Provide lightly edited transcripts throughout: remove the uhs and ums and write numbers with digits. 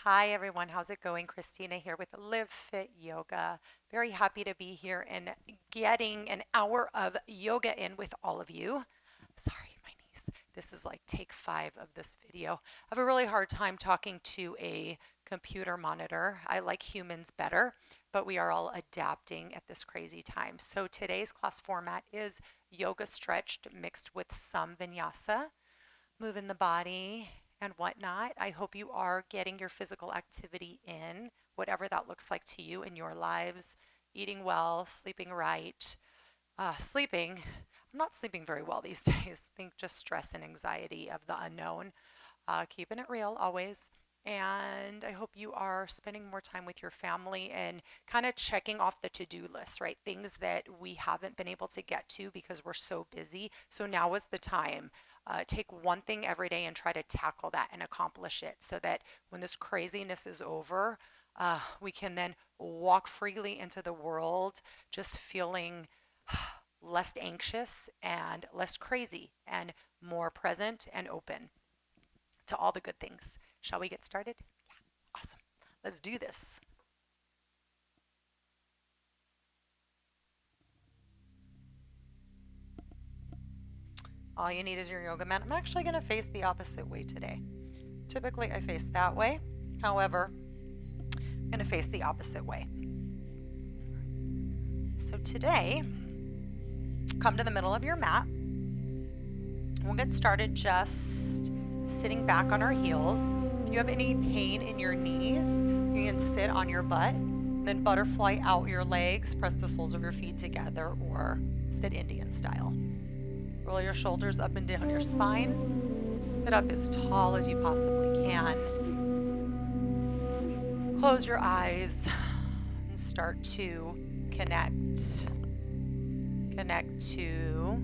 Hi everyone, how's it going? Christina here with Live Fit Yoga. Very happy to be here and getting an hour of yoga in with all of you. Sorry, my niece. This is like take 5 of this video. I have a really hard time talking to a computer monitor. I like humans better, but we are all adapting at this crazy time. So today's class format is yoga stretched mixed with some vinyasa, moving the body and whatnot. I hope you are getting your physical activity in, whatever that looks like to you in your lives, eating well, sleeping right. Sleeping, I'm not sleeping very well these days. I think just stress and anxiety of the unknown. Keeping it real always. And I hope you are spending more time with your family and kind of checking off the to do list, right? Things that we haven't been able to get to because we're so busy. So now is the time. Take one thing every day and try to tackle that and accomplish it so that when this craziness is over, we can then walk freely into the world just feeling less anxious and less crazy and more present and open to all the good things. Shall we get started? Yeah, awesome. Let's do this. All you need is your yoga mat. I'm actually going to face the opposite way today. Typically, I face that way. However, I'm going to face the opposite way. So today, come to the middle of your mat. We'll get started just sitting back on our heels. If you have any pain in your knees, you can sit on your butt, then butterfly out your legs, press the soles of your feet together, or sit Indian style. Roll your shoulders up and down your spine. Sit up as tall as you possibly can. Close your eyes and start to connect. Connect to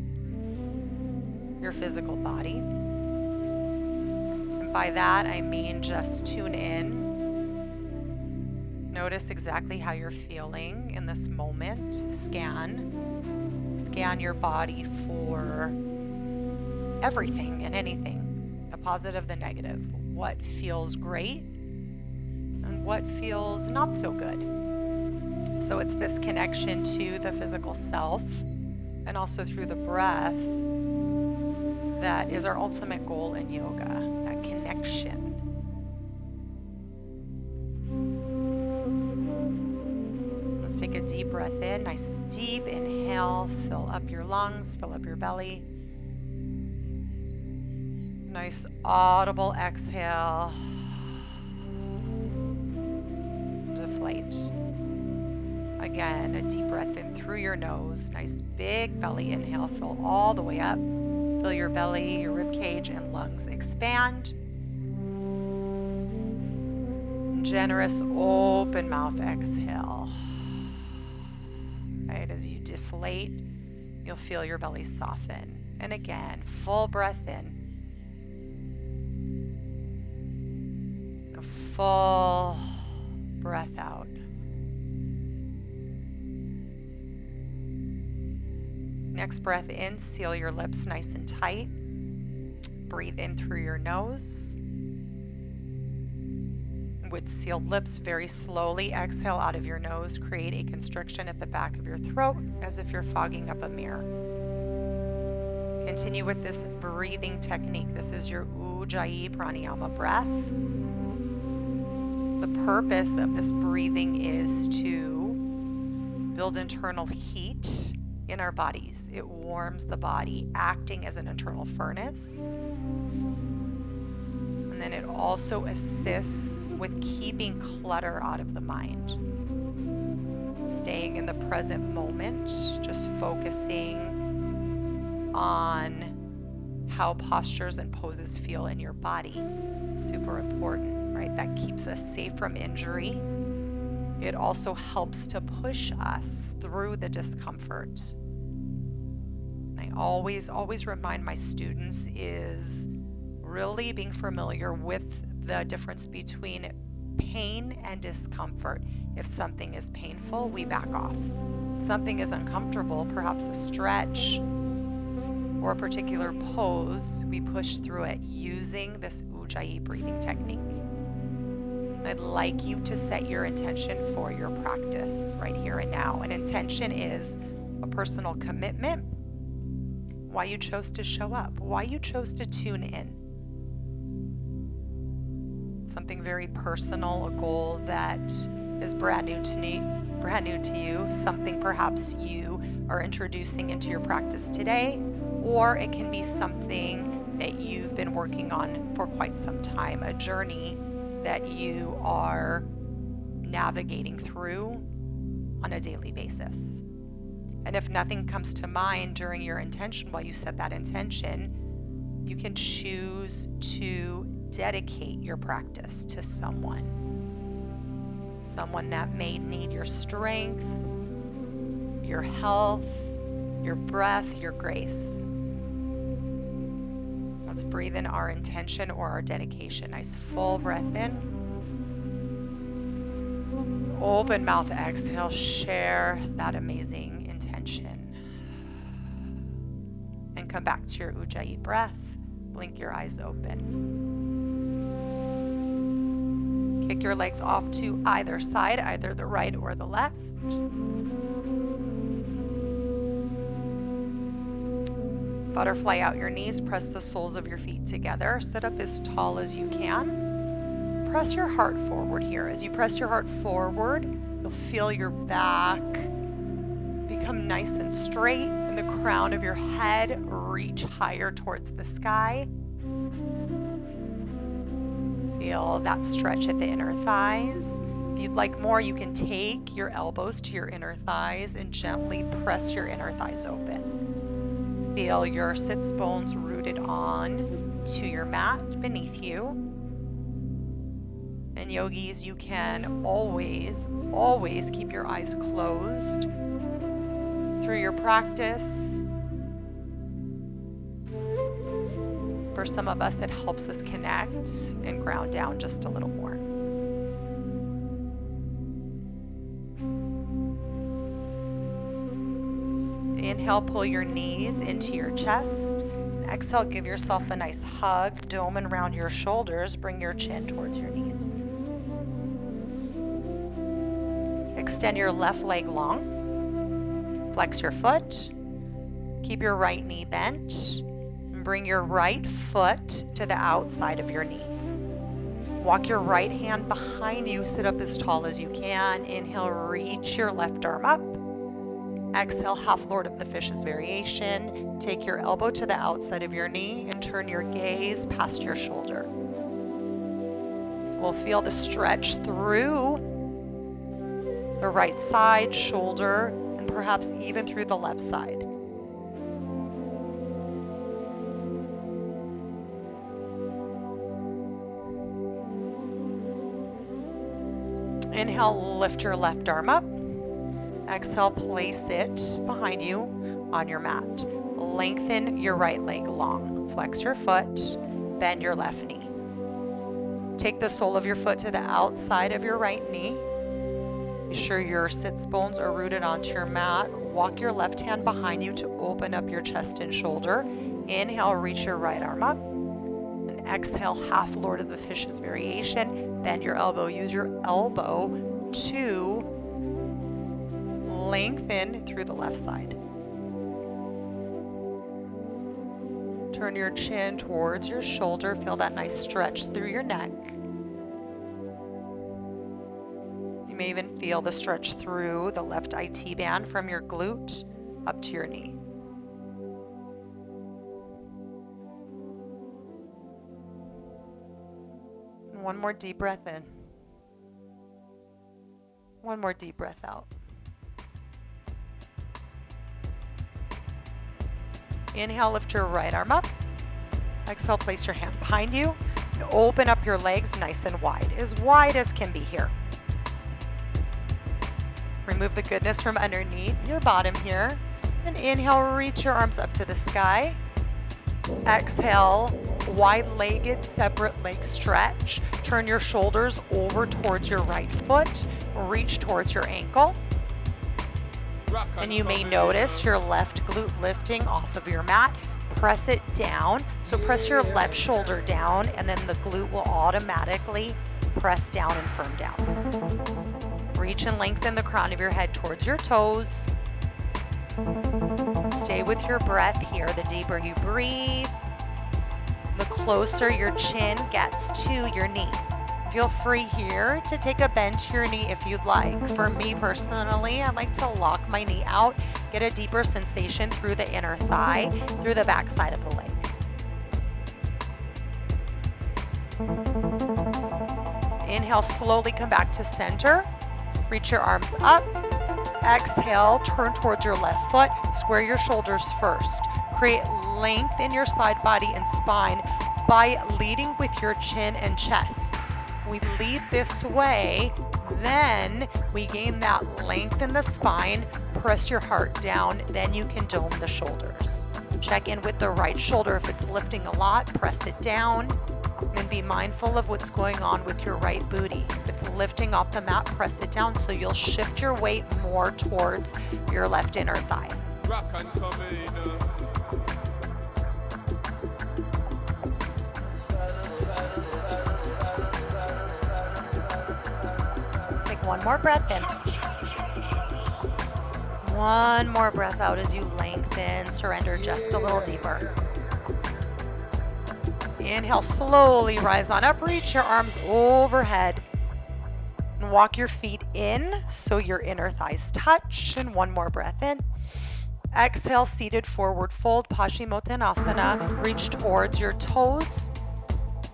your physical body. And by that, I mean just tune in. Notice exactly how you're feeling in this moment. Scan your body for everything and anything, the positive, the negative, what feels great and what feels not so good. So it's this connection to the physical self and also through the breath that is our ultimate goal in yoga, that connection. Let's take a deep breath in, nice deep inhale, fill up your lungs, fill up your belly. Nice audible exhale. Deflate. Again, a deep breath in through your nose. Nice big belly inhale. Fill all the way up. Feel your belly, your rib cage, and lungs expand. Generous open mouth exhale. Right, as you deflate, you'll feel your belly soften. And again, full breath in. A full breath out. Next breath in, seal your lips nice and tight. Breathe in through your nose. With sealed lips, very slowly exhale out of your nose. Create a constriction at the back of your throat as if you're fogging up a mirror. Continue with this breathing technique. This is your Ujjayi Pranayama breath. The purpose of this breathing is to build internal heat in our bodies. It warms the body, acting as an internal furnace. And then it also assists with keeping clutter out of the mind. Staying in the present moment, just focusing on how postures and poses feel in your body. Super important, right? That keeps us safe from injury. It also helps to push us through the discomfort. And I always remind my students is really being familiar with the difference between pain and discomfort. If something is painful, we back off. If something is uncomfortable, perhaps a stretch or a particular pose, we push through it using this Ujjayi breathing technique. I'd like you to set your intention for your practice right here and now. An intention is a personal commitment, why you chose to show up, why you chose to tune in. Something very personal, a goal that is brand new to you, something perhaps you are introducing into your practice today, or it can be something that you've been working on for quite some time, a journey that you are navigating through on a daily basis. And if nothing comes to mind during your intention while you set that intention, you can choose to dedicate your practice to someone that may need your strength, your health, your breath, your grace. Let's breathe in our intention or our dedication. Nice full breath in. Open mouth, exhale, share that amazing intention. And come back to your Ujjayi breath. Blink your eyes open. Kick your legs off to either side, either the right or the left. Butterfly out your knees, press the soles of your feet together. Sit up as tall as you can. Press your heart forward here. As you press your heart forward, you'll feel your back become nice and straight and the crown of your head reach higher towards the sky. Feel that stretch at the inner thighs. If you'd like more, you can take your elbows to your inner thighs and gently press your inner thighs open. Feel your sits bones rooted on to your mat beneath you. And yogis, you can always keep your eyes closed through your practice. For some of us, it helps us connect and ground down just a little more. Inhale, pull your knees into your chest. Exhale, give yourself a nice hug, dome and round your shoulders. Bring your chin towards your knees. Extend your left leg long. Flex your foot. Keep your right knee bent. Bring your right foot to the outside of your knee. Walk your right hand behind you. Sit up as tall as you can. Inhale, reach your left arm up. Exhale, half Lord of the Fishes variation. Take your elbow to the outside of your knee and turn your gaze past your shoulder. So we'll feel the stretch through the right side, shoulder, and perhaps even through the left side. Inhale, lift your left arm up. Exhale, place it behind you on your mat. Lengthen your right leg long. Flex your foot, bend your left knee. Take the sole of your foot to the outside of your right knee. Be sure your sits bones are rooted onto your mat. Walk your left hand behind you to open up your chest and shoulder. Inhale, reach your right arm up. And exhale, half Lord of the Fishes variation. Bend your elbow. Use your elbow to lengthen through the left side. Turn your chin towards your shoulder. Feel that nice stretch through your neck. You may even feel the stretch through the left IT band from your glute up to your knee. And one more deep breath in. One more deep breath out. Inhale, lift your right arm up. Exhale, place your hand behind you and open up your legs nice and wide as can be here. Remove the goodness from underneath your bottom here. And inhale, reach your arms up to the sky. Exhale, wide-legged, separate leg stretch. Turn your shoulders over towards your right foot. Reach towards your ankle. And you may notice your left glute lifting off of your mat. Press it down. So press your left shoulder down, and then the glute will automatically Press down and firm down. Reach and lengthen the crown of your head towards your toes. Stay with your breath here. The deeper you breathe, the closer your chin gets to your knee. Feel free here to take a bend to your knee if you'd like. For me personally, I like to lock my knee out, get a deeper sensation through the inner thigh, through the back side of the leg. Inhale, slowly come back to center. Reach your arms up. Exhale, turn towards your left foot. Square your shoulders first. Create length in your side body and spine by leading with your chin and chest. We lead this way, then we gain that length in the spine. Press your heart down, then you can dome the shoulders. Check in with the right shoulder. If it's lifting a lot, press it down. And be mindful of what's going on with your right booty. If it's lifting off the mat, press it down so you'll shift your weight more towards your left inner thigh. Rock and come in. Take one more breath in. One more breath out as you lengthen, surrender just a little deeper. Inhale, slowly rise on up, reach your arms overhead. And walk your feet in so your inner thighs touch. And one more breath in. Exhale, seated forward fold, Paschimottanasana. Reach towards your toes.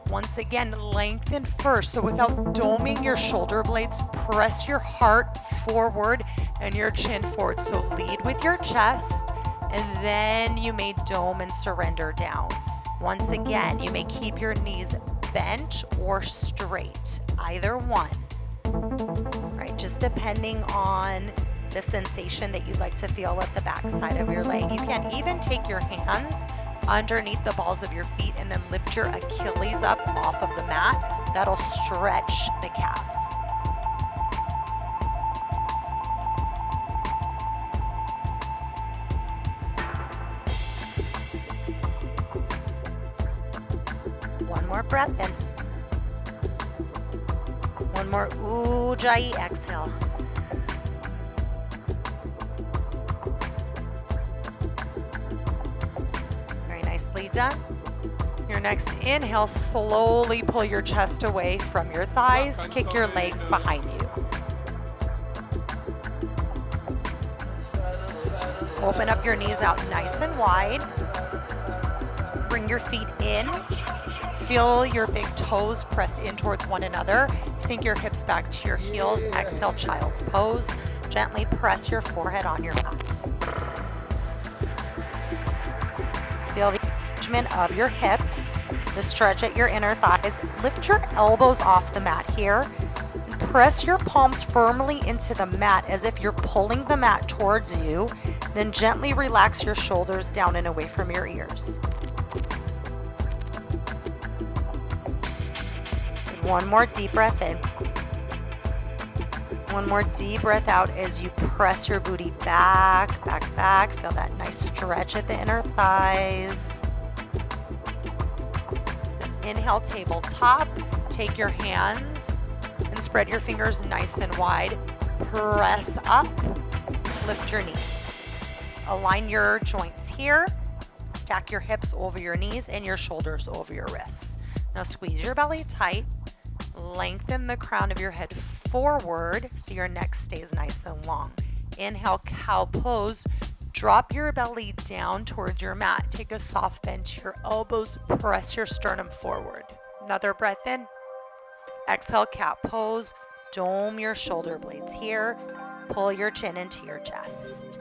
Once again, lengthen first. So without doming your shoulder blades, press your heart forward and your chin forward. So lead with your chest, and then you may dome and surrender down. Once again, you may keep your knees bent or straight, either one. Right, just depending on the sensation that you'd like to feel at the back side of your leg. You can even take your hands underneath the balls of your feet and then lift your Achilles up off of the mat. That'll stretch the calves. One more breath in. One more Ujjayi exhale. Very nicely done. Your next inhale, slowly pull your chest away from your thighs. Kick your legs behind you. Open up your knees out nice and wide. Bring your feet in. Feel your big toes press in towards one another. Sink your hips back to your heels. Exhale, child's pose. Gently press your forehead on your mat. Feel the engagement of your hips, the stretch at your inner thighs. Lift your elbows off the mat here. Press your palms firmly into the mat as if you're pulling the mat towards you. Then gently relax your shoulders down and away from your ears. One more deep breath in. One more deep breath out as you press your booty back, back, back. Feel that nice stretch at the inner thighs. Inhale, tabletop. Take your hands and spread your fingers nice and wide. Press up. Lift your knees. Align your joints here. Stack your hips over your knees and your shoulders over your wrists. Now squeeze your belly tight. Lengthen the crown of your head forward so your neck stays nice and long. Inhale, cow pose. Drop your belly down towards your mat. Take a soft bend to your elbows. Press your sternum forward. Another breath in. Exhale, cat pose. Dome your shoulder blades here. Pull your chin into your chest.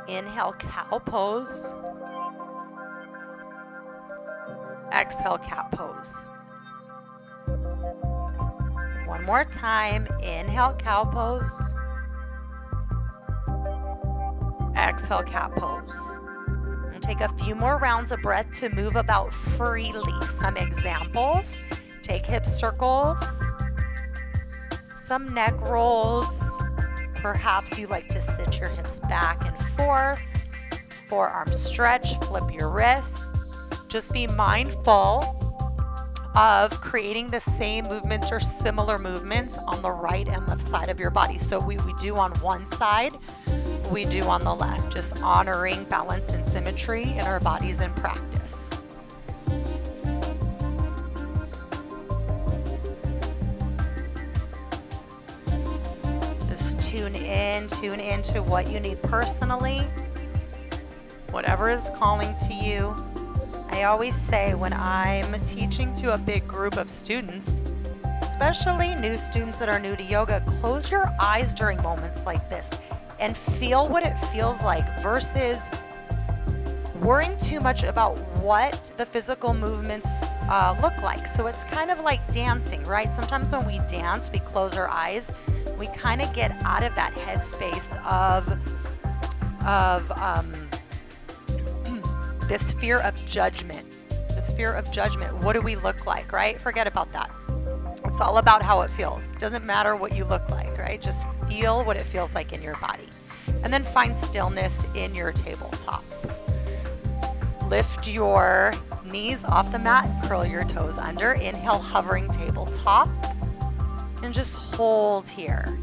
Inhale, cow pose. Exhale, cat pose. One more time. Inhale, cow pose. Exhale, cat pose. And take a few more rounds of breath to move about freely. Some examples. Take hip circles. Some neck rolls. Perhaps you like to sit your hips back and forth. Forearm stretch. Flip your wrists. Just be mindful of creating the same movements or similar movements on the right and left side of your body. So we do on one side, we do on the left, just honoring balance and symmetry in our bodies in practice. Just tune in to what you need personally, whatever is calling to you. I always say when I'm teaching to a big group of students, especially new students that are new to yoga, close your eyes during moments like this and feel what it feels like versus worrying too much about what the physical movements look like. So it's kind of like dancing, right? Sometimes when we dance, we close our eyes. We kind of get out of that headspace of this fear of judgment. This fear of judgment. What do we look like, right? Forget about that. It's all about how it feels. Doesn't matter what you look like, right? Just feel what it feels like in your body. And then find stillness in your tabletop. Lift your knees off the mat, curl your toes under. Inhale, hovering tabletop. And just hold here.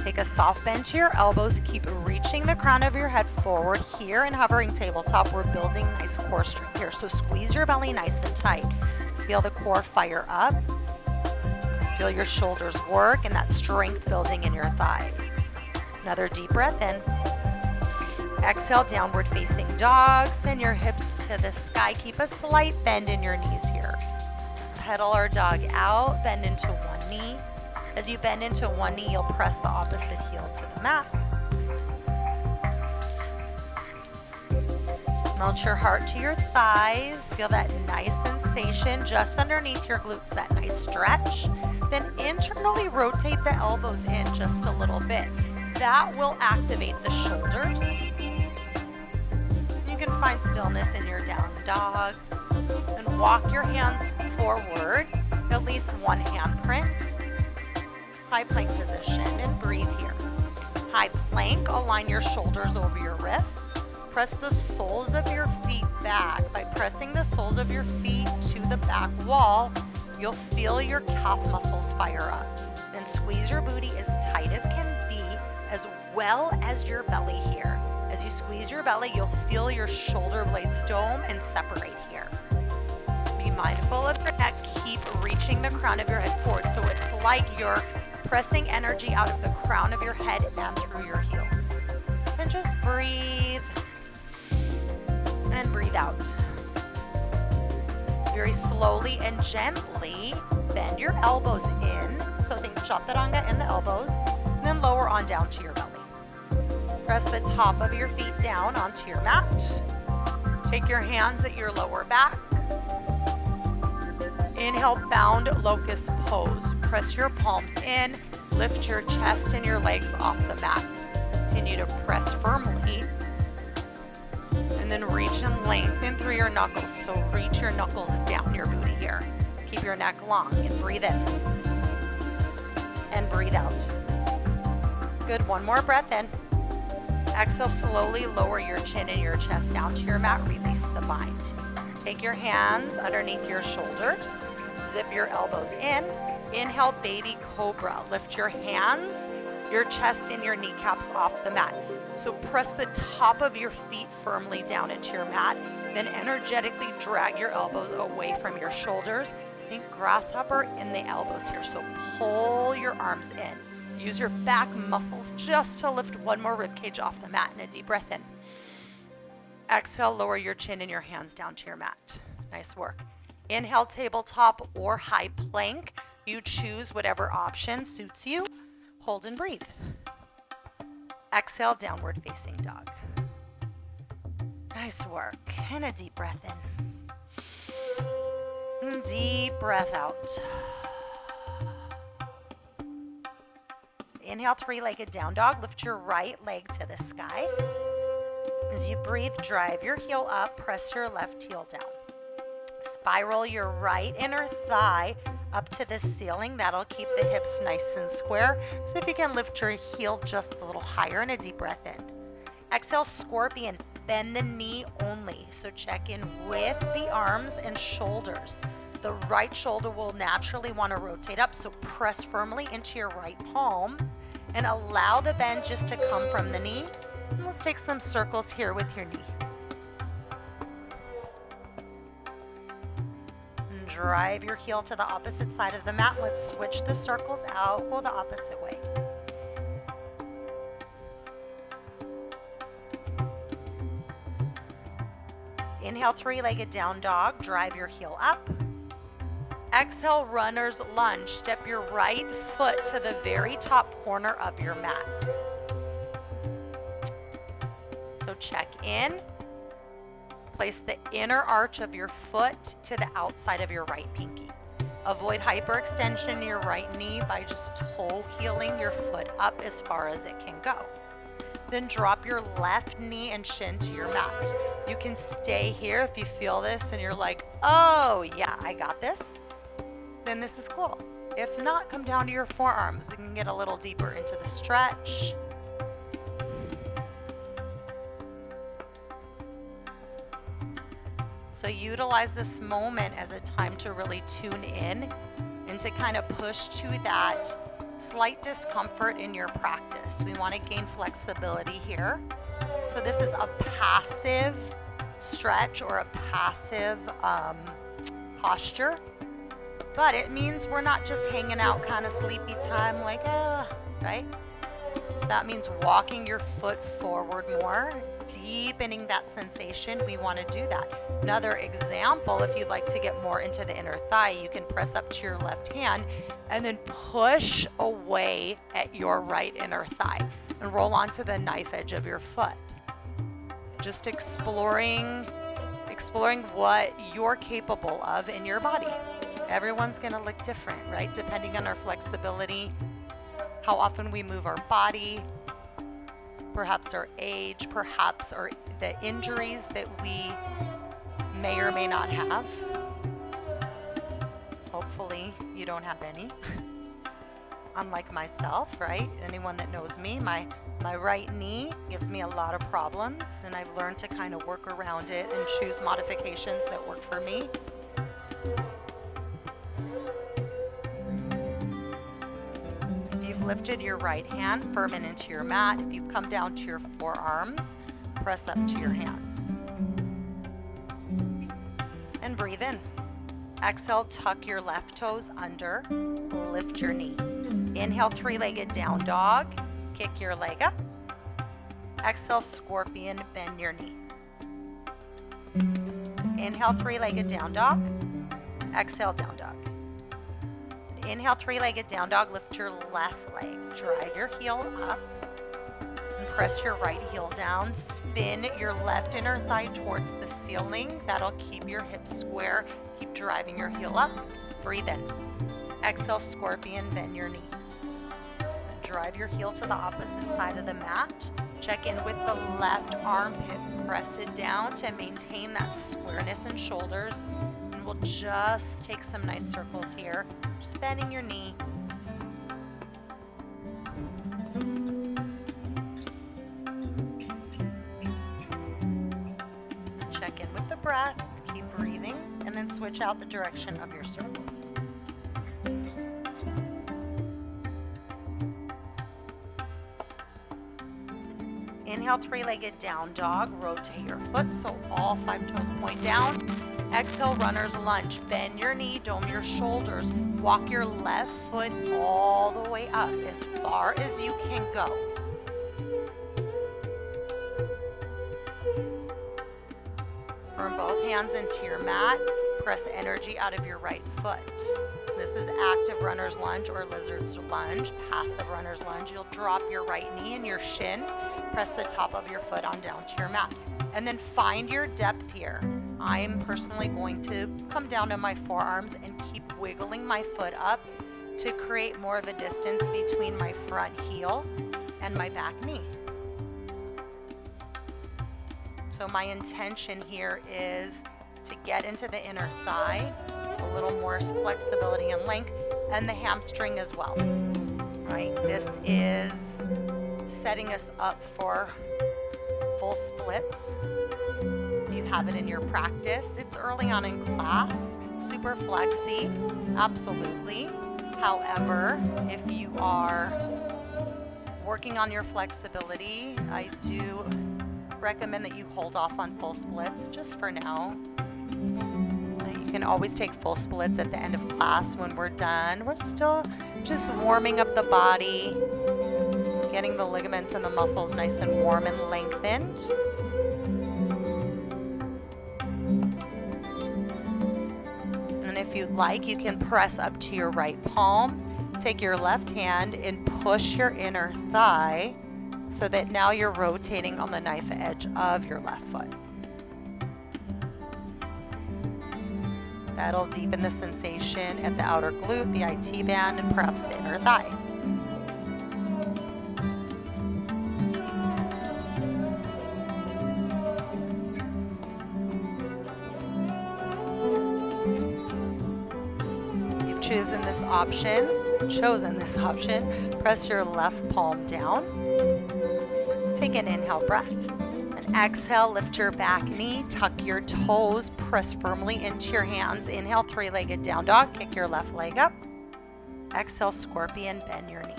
Take a soft bend to your elbows. Keep reaching the crown of your head forward here in hovering tabletop. We're building nice core strength here. So squeeze your belly nice and tight. Feel the core fire up. Feel your shoulders work and that strength building in your thighs. Another deep breath in. Exhale, downward facing dog. Send your hips to the sky. Keep a slight bend in your knees here. Let's pedal our dog out. Bend into one knee. As you bend into one knee, you'll press the opposite heel to the mat. Melt your heart to your thighs. Feel that nice sensation just underneath your glutes, that nice stretch. Then internally rotate the elbows in just a little bit. That will activate the shoulders. You can find stillness in your down dog. And walk your hands forward, at least one hand print. High plank position and breathe here. High plank, align your shoulders over your wrists. Press the soles of your feet back. By pressing the soles of your feet to the back wall, you'll feel your calf muscles fire up. Then squeeze your booty as tight as can be, as well as your belly here. As you squeeze your belly, you'll feel your shoulder blades dome and separate here. Be mindful of your neck. Keep reaching the crown of your head forward. So it's like you're pressing energy out of the crown of your head and through your heels. And just breathe. And breathe out. Very slowly and gently bend your elbows in. So think chaturanga in the elbows. And then lower on down to your belly. Press the top of your feet down onto your mat. Take your hands at your lower back. Inhale, bound locust pose. Press your palms in. Lift your chest and your legs off the mat. Continue to press firmly. And then reach and lengthen through your knuckles. So reach your knuckles down your booty here. Keep your neck long and breathe in. And breathe out. Good, one more breath in. Exhale, slowly lower your chin and your chest down to your mat. Release the bind. Take your hands underneath your shoulders. Zip your elbows in. Inhale, baby cobra. Lift your hands, your chest, and your kneecaps off the mat. So press the top of your feet firmly down into your mat. Then energetically drag your elbows away from your shoulders. Think grasshopper in the elbows here. So pull your arms in. Use your back muscles just to lift one more ribcage off the mat. And a deep breath in. Exhale, lower your chin and your hands down to your mat. Nice work. Inhale, tabletop or high plank. You choose whatever option suits you. Hold and breathe. Exhale, downward facing dog. Nice work. And a deep breath in. And deep breath out. Inhale, three-legged down dog. Lift your right leg to the sky. As you breathe, drive your heel up, press your left heel down. Spiral your right inner thigh up to the ceiling. That'll keep the hips nice and square. So if you can lift your heel just a little higher and a deep breath in. Exhale, scorpion. Bend the knee only. So check in with the arms and shoulders. The right shoulder will naturally want to rotate up, so press firmly into your right palm and allow the bend just to come from the knee. And let's take some circles here with your knee. And drive your heel to the opposite side of the mat. Let's switch the circles out, go the opposite way. Inhale, three-legged down dog, drive your heel up. Exhale, runner's lunge. Step your right foot to the very top corner of your mat. So check in. Place the inner arch of your foot to the outside of your right pinky. Avoid hyperextension in your right knee by just toe heeling your foot up as far as it can go. Then drop your left knee and shin to your mat. You can stay here if you feel this and you're like, oh yeah, I got this. Then this is cool. If not, come down to your forearms. You can get a little deeper into the stretch. So utilize this moment as a time to really tune in and to kind of push to that slight discomfort in your practice. We want to gain flexibility here. So this is a passive stretch or a passive posture, but it means we're not just hanging out kind of sleepy time like, right? That means walking your foot forward more, deepening that sensation. We want to do that. Another example, if you'd like to get more into the inner thigh, you can press up to your left hand and then push away at your right inner thigh and roll onto the knife edge of your foot. Just exploring what you're capable of in your body. Everyone's going to look different, right? Depending on our flexibility, how often we move our body, perhaps our age, perhaps our the injuries that we may or may not have. Hopefully you don't have any. Unlike myself, right? Anyone that knows me, my right knee gives me a lot of problems, and I've learned to kind of work around it and choose modifications that work for me. If you've lifted your right hand firm and into your mat, if you've come down to your forearms, press up to your hands. And breathe in. Exhale, tuck your left toes under, lift your knee. Inhale, three-legged down dog, kick your leg up. Exhale, scorpion, bend your knee. Inhale, three-legged down dog. Exhale, down dog. Inhale, three-legged down dog, lift your left leg. Drive your heel up and press your right heel down. Spin your left inner thigh towards the ceiling. That'll keep your hips square. Keep driving your heel up. Breathe in. Exhale, scorpion, bend your knee. Drive your heel to the opposite side of the mat. Check in with the left armpit. Press it down to maintain that squareness in shoulders. And we'll just take some nice circles here. Just bending your knee. Check in with the breath. Keep breathing. And then switch out the direction of your circles. Inhale, three-legged down dog. Rotate your foot so all 5 toes point down. Exhale, runner's lunge. Bend your knee, dome your shoulders. Walk your left foot all the way up as far as you can go. Bring both hands into your mat. Press energy out of your right foot. This is active runner's lunge or lizard's lunge, passive runner's lunge. You'll drop your right knee and your shin. Press the top of your foot on down to your mat. And then find your depth here. I'm personally going to come down to my forearms and keep wiggling my foot up to create more of a distance between my front heel and my back knee. So my intention here is to get into the inner thigh, a little more flexibility and length, and the hamstring as well. Right? This is setting us up for full splits. You have it in your practice. It's early on in class, super flexy, absolutely. However, if you are working on your flexibility, I do recommend that you hold off on full splits just for now. You can always take full splits at the end of class when we're done. We're still just warming up the body, getting the ligaments and the muscles nice and warm and lengthened. And if you'd like, you can press up to your right palm, take your left hand and push your inner thigh so that now you're rotating on the knife edge of your left foot. That'll deepen the sensation at the outer glute, the IT band, and perhaps the inner thigh. You've chosen this option. Press your left palm down. Take an inhale breath. Exhale, lift your back knee, tuck your toes, press firmly into your hands. Inhale, three-legged down dog, kick your left leg up. Exhale, scorpion, bend your knee.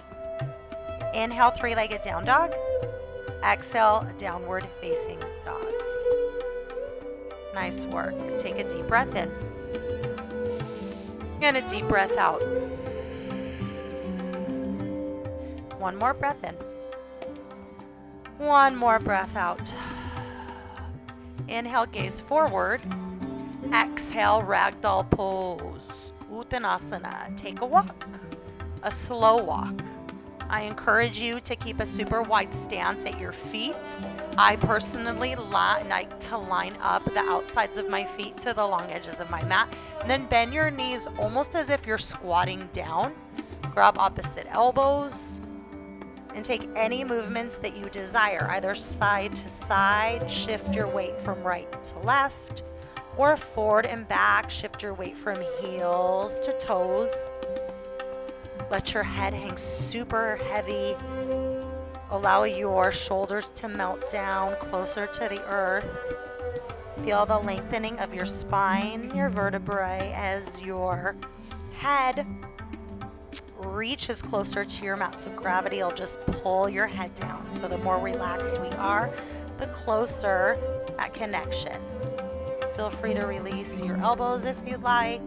Inhale, three-legged down dog. Exhale, downward facing dog. Nice work. Take a deep breath in. And a deep breath out. One more breath in. One more breath out. Inhale, gaze forward. Exhale, ragdoll pose. Uttanasana. Take a walk, a slow walk. I encourage you to keep a super wide stance at your feet. I personally like to line up the outsides of my feet to the long edges of my mat. And then bend your knees almost as if you're squatting down. Grab opposite elbows. And take any movements that you desire, either side to side, shift your weight from right to left, or forward and back, shift your weight from heels to toes. Let your head hang super heavy. Allow your shoulders to melt down closer to the earth. Feel the lengthening of your spine, your vertebrae, as your head reaches closer to your mat, so gravity will just pull your head down. So the more relaxed we are, the closer that connection. Feel free to release your elbows if you'd like.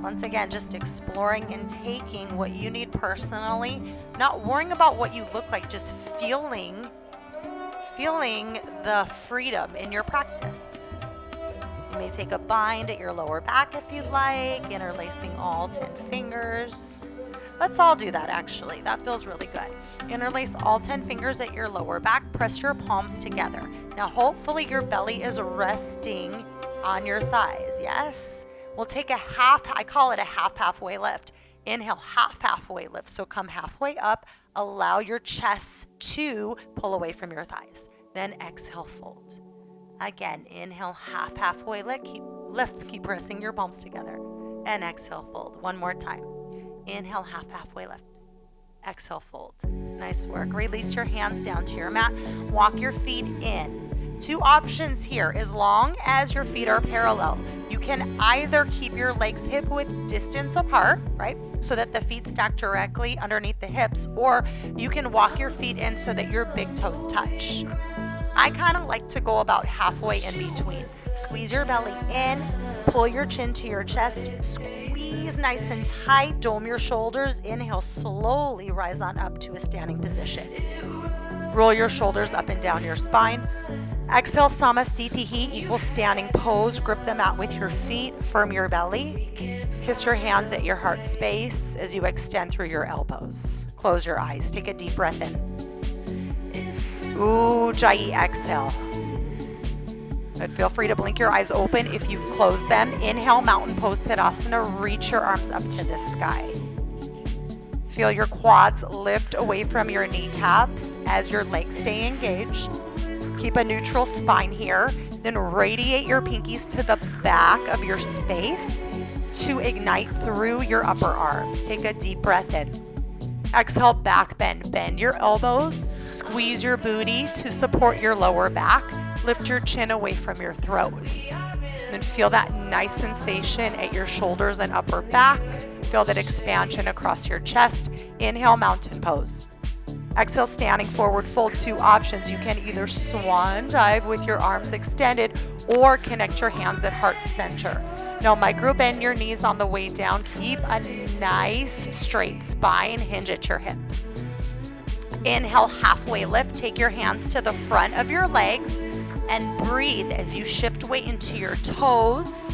Once again, just exploring and taking what you need personally, not worrying about what you look like, just feeling the freedom in your practice. You may take a bind at your lower back if you'd like, interlacing all 10 fingers. Let's all do that actually. That feels really good. Interlace all 10 fingers at your lower back. Press your palms together. Now hopefully your belly is resting on your thighs. Yes? We'll take a I call it a halfway lift. Inhale, halfway lift. So come halfway up. Allow your chest to pull away from your thighs. Then exhale, fold. Again, inhale, halfway lift. Keep pressing your palms together. And exhale, fold. One more time. Inhale, halfway lift. Exhale, fold. Nice work. Release your hands down to your mat. Walk your feet in. Two options here. As long as your feet are parallel, you can either keep your legs hip width distance apart, right? So that the feet stack directly underneath the hips, or you can walk your feet in so that your big toes touch. I kind of like to go about halfway in between. Squeeze your belly in, pull your chin to your chest, squeeze nice and tight, dome your shoulders. Inhale, slowly rise on up to a standing position. Roll your shoulders up and down your spine. Exhale, Samasthiti equals standing pose. Grip the mat with your feet, firm your belly. Kiss your hands at your heart space as you extend through your elbows. Close your eyes, take a deep breath in. Ujjayi, exhale. Good. Feel free to blink your eyes open if you've closed them. Inhale, mountain pose, Tadasana. Reach your arms up to the sky. Feel your quads lift away from your kneecaps as your legs stay engaged. Keep a neutral spine here. Then radiate your pinkies to the back of your space to ignite through your upper arms. Take a deep breath in. Exhale, back bend. Bend your elbows. Squeeze your booty to support your lower back. lift your chin away from your throat. Then feel that nice sensation at your shoulders and upper back. Feel that expansion across your chest. Inhale, mountain pose. Exhale, standing forward fold. Two options. You can either swan dive with your arms extended or connect your hands at heart center. Now micro bend your knees on the way down. Keep a nice straight spine. Hinge at your hips. Inhale, halfway lift. Take your hands to the front of your legs and breathe as you shift weight into your toes.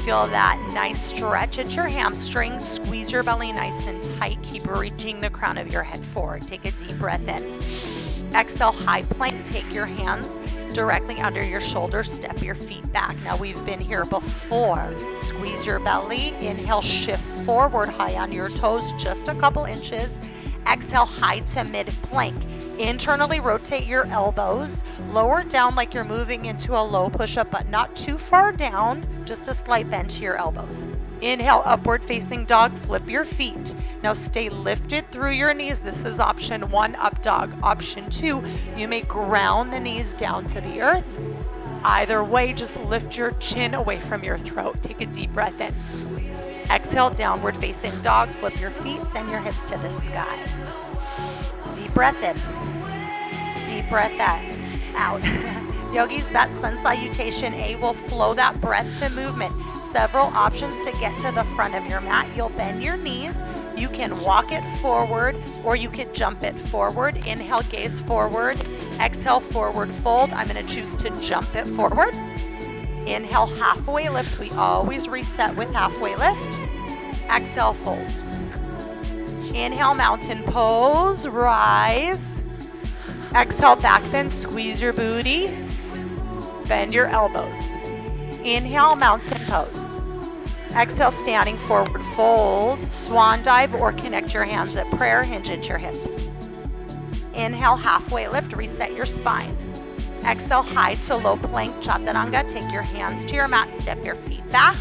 Feel that nice stretch at your hamstrings. Squeeze your belly nice and tight. Keep reaching the crown of your head forward. Take a deep breath in. Exhale, high plank. Take your hands directly under your shoulders. Step your feet back. Now we've been here before. Squeeze your belly. Inhale, shift forward high on your toes, just a couple inches. Exhale, high to mid plank. Internally rotate your elbows. Lower down like you're moving into a low push-up, but not too far down. Just a slight bend to your elbows. Inhale, upward facing dog. Flip your feet. Now stay lifted through your knees. This is option 1, up dog. Option 2, you may ground the knees down to the earth. Either way, just lift your chin away from your throat. Take a deep breath in. Exhale, downward facing dog. Flip your feet, send your hips to the sky. Deep breath in. Deep breath out. Yogis, that sun salutation A will flow that breath to movement. Several options to get to the front of your mat. You'll bend your knees. You can walk it forward or you can jump it forward. Inhale, gaze forward. Exhale, forward fold. I'm going to choose to jump it forward. Inhale, halfway lift. We always reset with halfway lift. Exhale, fold. Inhale, mountain pose, rise. Exhale, back bend, squeeze your booty. Bend your elbows. Inhale, mountain pose. Exhale, standing forward fold, swan dive, or connect your hands at prayer, hinge at your hips. Inhale, halfway lift, reset your spine. Exhale, high to low plank, chaturanga. Take your hands to your mat, step your feet back.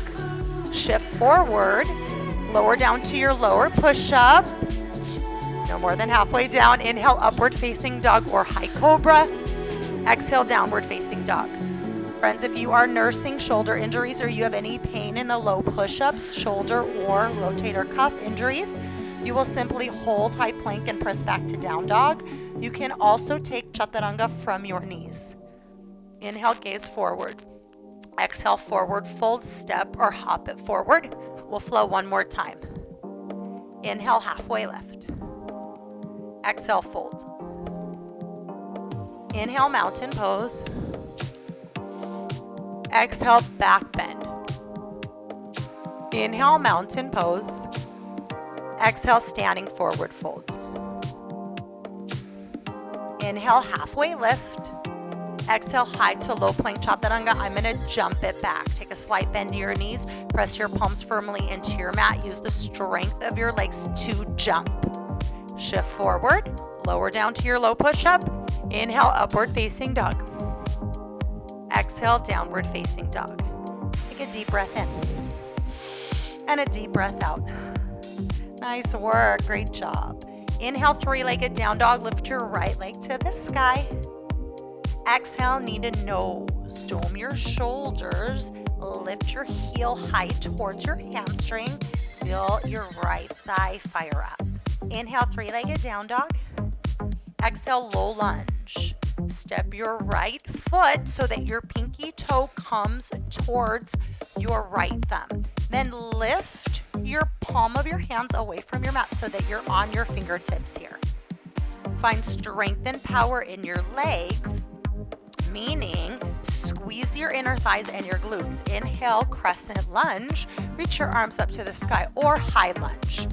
Shift forward, lower down to your lower push-up. No more than halfway down. Inhale, upward facing dog or high cobra. Exhale, downward facing dog. Friends, if you are nursing shoulder injuries or you have any pain in the low push-ups, shoulder or rotator cuff injuries, you will simply hold high plank and press back to down dog. You can also take chaturanga from your knees. Inhale, gaze forward. Exhale, forward fold, step or hop it forward. We'll flow one more time. Inhale, halfway lift. Exhale, fold. Inhale, mountain pose. Exhale, back bend. Inhale, mountain pose. Exhale, standing forward fold. Inhale, halfway lift. Exhale, high to low plank chaturanga. I'm going to jump it back. Take a slight bend to your knees. Press your palms firmly into your mat. Use the strength of your legs to jump. Shift forward. Lower down to your low push-up. Inhale, upward facing dog. Exhale, downward facing dog. Take a deep breath in. And a deep breath out. Nice work. Great job. Inhale, three-legged down dog. Lift your right leg to the sky. Exhale, knee to nose. Dome your shoulders. Lift your heel high towards your hamstring. Feel your right thigh fire up. Inhale, three-legged down dog. Exhale, low lunge. Step your right foot so that your pinky toe comes towards your right thumb. Then lift your palm of your hands away from your mat so that you're on your fingertips here. Find strength and power in your legs, meaning squeeze your inner thighs and your glutes. Inhale, crescent lunge. Reach your arms up to the sky or high lunge.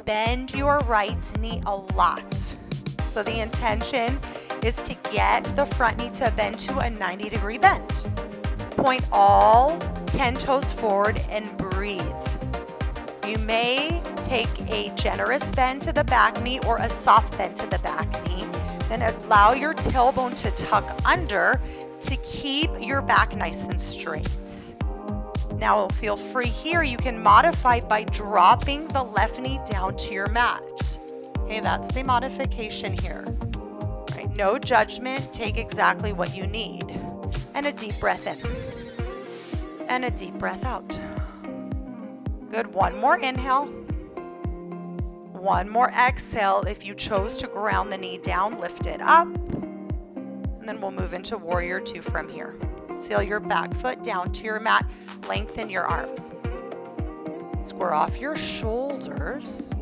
Bend your right knee a lot. So the intention is to get the front knee to bend to a 90-degree bend. Point all 10 toes forward and breathe. You may take a generous bend to the back knee or a soft bend to the back knee. Then allow your tailbone to tuck under to keep your back nice and straight. Now feel free here, you can modify by dropping the left knee down to your mat. Okay, that's the modification here. Right, no judgment, take exactly what you need. And a deep breath in. And a deep breath out. Good. One more inhale. One more exhale. If you chose to ground the knee down, lift it up. And then we'll move into warrior two from here. Seal your back foot down to your mat. Lengthen your arms. Square off your shoulders.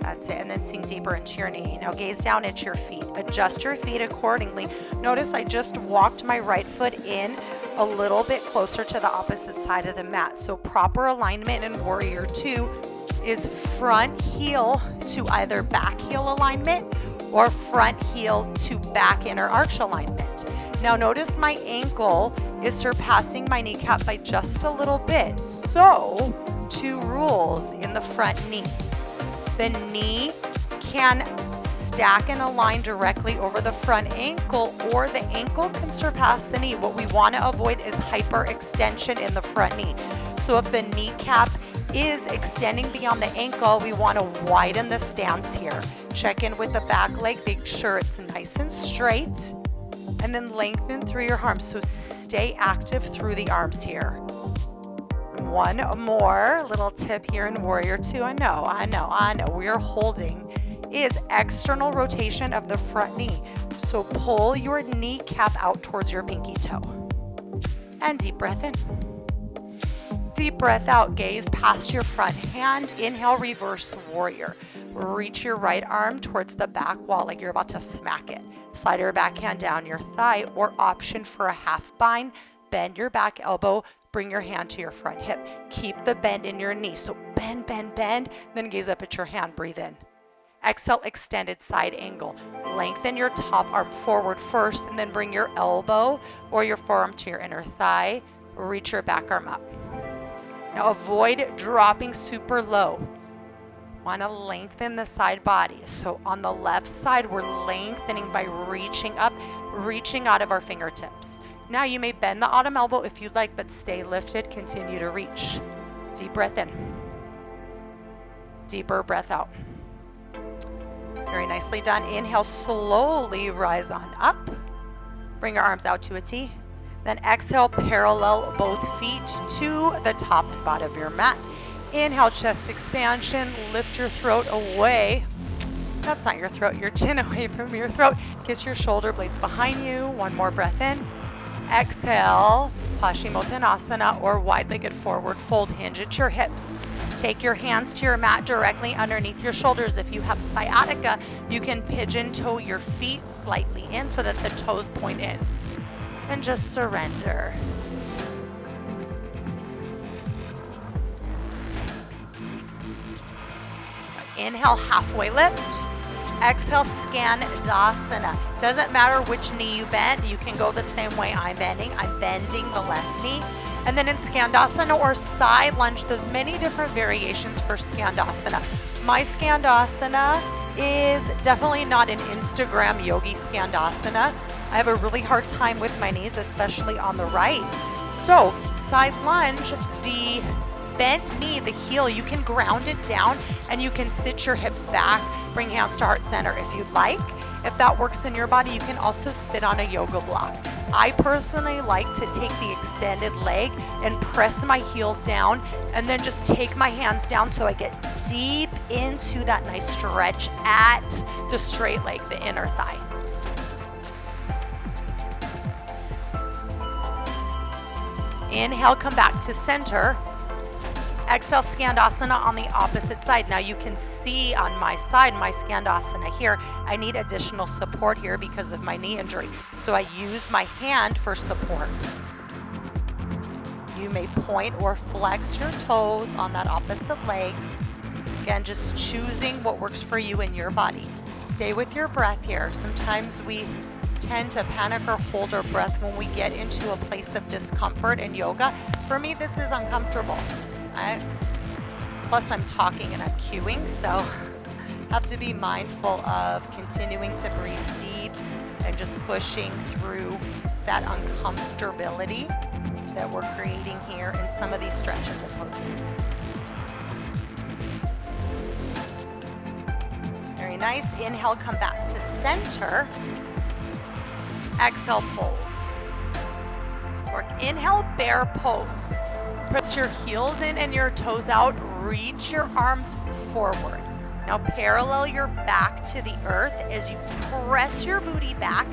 That's it. And then sink deeper into your knee. Now gaze down at your feet. Adjust your feet accordingly. Notice I just walked my right foot in a little bit closer to the opposite side of the mat. So proper alignment in warrior two is front heel to either back heel alignment or front heel to back inner arch alignment. Now notice my ankle is surpassing my kneecap by just a little bit. So 2 rules in the front knee. The knee can stack and align directly over the front ankle, or the ankle can surpass the knee. What we want to avoid is hyperextension in the front knee. So if the kneecap is extending beyond the ankle, we want to widen the stance here. Check in with the back leg, make sure it's nice and straight, and then lengthen through your arms. So stay active through the arms here. One more little tip here in warrior two. I know. We're holding is external rotation of the front knee. So pull your kneecap out towards your pinky toe. And deep breath in. Deep breath out, gaze past your front hand. Inhale, reverse warrior. Reach your right arm towards the back wall like you're about to smack it. Slide your back hand down your thigh, or option for a half bind. Bend your back elbow, bring your hand to your front hip. Keep the bend in your knee. So bend, then gaze up at your hand, breathe in. Exhale, extended side angle. Lengthen your top arm forward first, and then bring your elbow or your forearm to your inner thigh. Reach your back arm up. Now avoid dropping super low. Want to lengthen the side body. So on the left side, we're lengthening by reaching up, reaching out of our fingertips. Now you may bend the bottom elbow if you'd like, but stay lifted, continue to reach. Deep breath in. Deeper breath out. Very nicely done. Inhale, slowly rise on up. Bring your arms out to a T. Then exhale, parallel both feet to the top and bottom of your mat. Inhale, chest expansion. Lift your throat away. That's not your throat, your chin away from your throat. Kiss your shoulder blades behind you. One more breath in. Exhale, Paschimottanasana, or wide-legged forward fold. Hinge at your hips. Take your hands to your mat directly underneath your shoulders. If you have sciatica, you can pigeon toe your feet slightly in so that the toes point in. And just surrender. Inhale, halfway lift. Exhale, Skandasana. Doesn't matter which knee you bend. You can go the same way I'm bending. I'm bending the left knee. And then in Skandasana or side lunge, there's many different variations for Skandasana. My Skandasana is definitely not an Instagram yogi Skandasana. I have a really hard time with my knees, especially on the right. So side lunge, the bent knee, the heel, you can ground it down and you can sit your hips back, bring hands to heart center if you'd like. If that works in your body, you can also sit on a yoga block. I personally like to take the extended leg and press my heel down and then just take my hands down so I get deep into that nice stretch at the straight leg, the inner thigh. Inhale, come back to center. Exhale, Skandasana on the opposite side. Now you can see on my side, my Skandasana here, I need additional support here because of my knee injury. So I use my hand for support. You may point or flex your toes on that opposite leg. Again, just choosing what works for you and your body. Stay with your breath here. Sometimes we tend to panic or hold our breath when we get into a place of discomfort in yoga. For me, this is uncomfortable. Plus I'm talking and I'm cueing, so have to be mindful of continuing to breathe deep and just pushing through that uncomfortability that we're creating here in some of these stretches and poses. Very nice. Inhale, come back to center. Exhale, fold. work. Inhale, bear pose. Press your heels in and your toes out. Reach your arms forward. Now parallel your back to the earth as you press your booty back.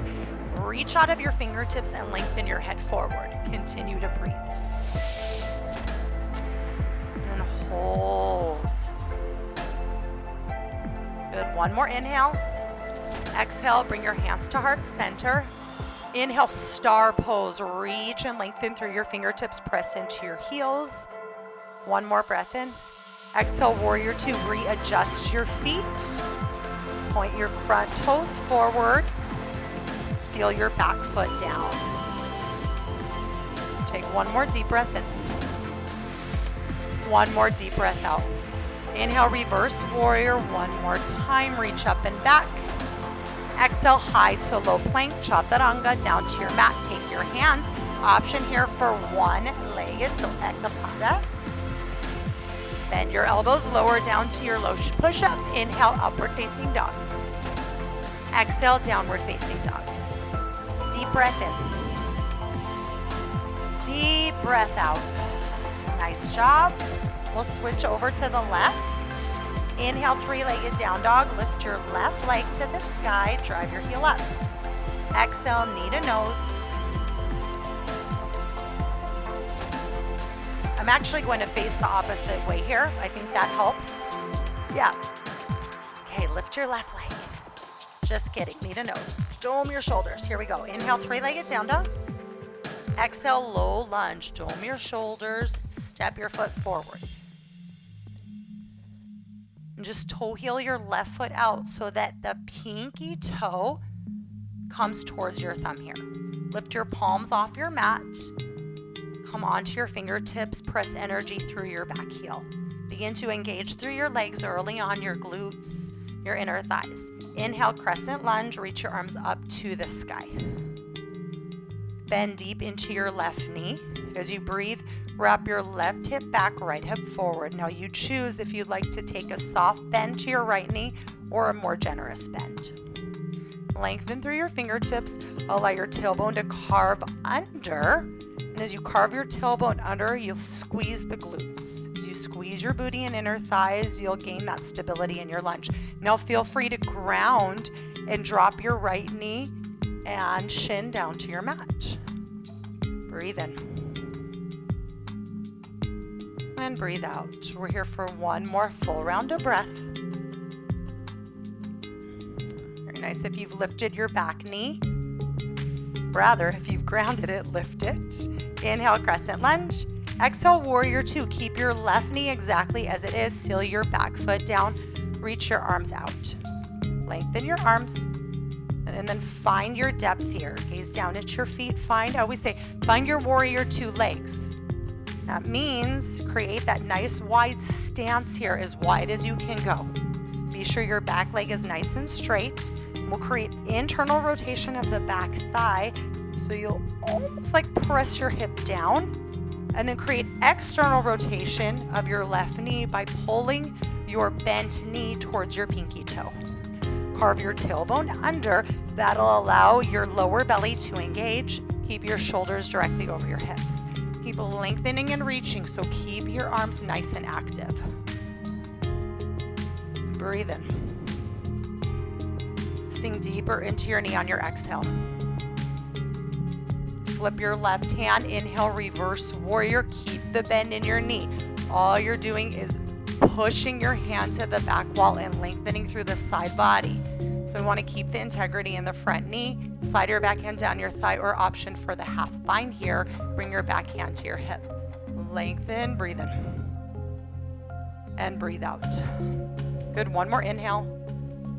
Reach out of your fingertips and lengthen your head forward. Continue to breathe. And hold. Good. One more inhale. Exhale, bring your hands to heart center. Inhale, star pose. Reach and lengthen through your fingertips. Press into your heels. One more breath in. Exhale, warrior two. Readjust your feet. Point your front toes forward. Seal your back foot down. Take one more deep breath in. One more deep breath out. Inhale, reverse warrior. One more time. Reach up and back. Exhale, high to low plank, chaturanga, down to your mat. Take your hands. Option here for one-legged, so Ekta Pada. Bend your elbows lower down to your low push-up. Inhale, upward facing dog. Exhale, downward facing dog. Deep breath in. Deep breath out. Nice job. We'll switch over to the left. Inhale, three-legged down dog. Lift your left leg to the sky. Drive your heel up. Exhale, knee to nose. I'm actually going to face the opposite way here. I think that helps. Yeah. Okay, lift your left leg. Just kidding, knee to nose. Dome your shoulders. Here we go. Inhale, three-legged down dog. Exhale, low lunge. Dome your shoulders. Step your foot forward. And just toe heel your left foot out so that the pinky toe comes towards your thumb here. Lift your palms off your mat. Come onto your fingertips. Press energy through your back heel. Begin to engage through your legs early on, your glutes, your inner thighs. Inhale, crescent lunge. Reach your arms up to the sky. Bend deep into your left knee. As you breathe, wrap your left hip back, right hip forward. Now you choose if you'd like to take a soft bend to your right knee or a more generous bend. Lengthen through your fingertips. Allow your tailbone to carve under. And as you carve your tailbone under, you'll squeeze the glutes. As you squeeze your booty and inner thighs, you'll gain that stability in your lunge. Now feel free to ground and drop your right knee and shin down to your mat. Breathe in. And breathe out. We're here for one more full round of breath. Very nice. If you've lifted your back knee, rather, if you've grounded it, lift it. Inhale, crescent lunge. Exhale, warrior two. Keep your left knee exactly as it is. Seal your back foot down. Reach your arms out. Lengthen your arms. And then find your depth here. Gaze down at your feet. I always say, find your warrior two legs. That means create that nice wide stance here, as wide as you can go. Be sure your back leg is nice and straight. We'll create internal rotation of the back thigh, so you'll almost like press your hip down, and then create external rotation of your left knee by pulling your bent knee towards your pinky toe. Carve your tailbone under. That'll allow your lower belly to engage. Keep your shoulders directly over your hips. Keep lengthening and reaching, so keep your arms nice and active. Breathe in. Sink deeper into your knee on your exhale. Flip your left hand. Inhale, reverse warrior. Keep the bend in your knee. All you're doing is pushing your hand to the back wall and lengthening through the side body. So we want to keep the integrity in the front knee. Slide your back hand down your thigh, or option for the half bind here, bring your back hand to your hip. Lengthen, breathe in. And breathe out. Good, one more inhale.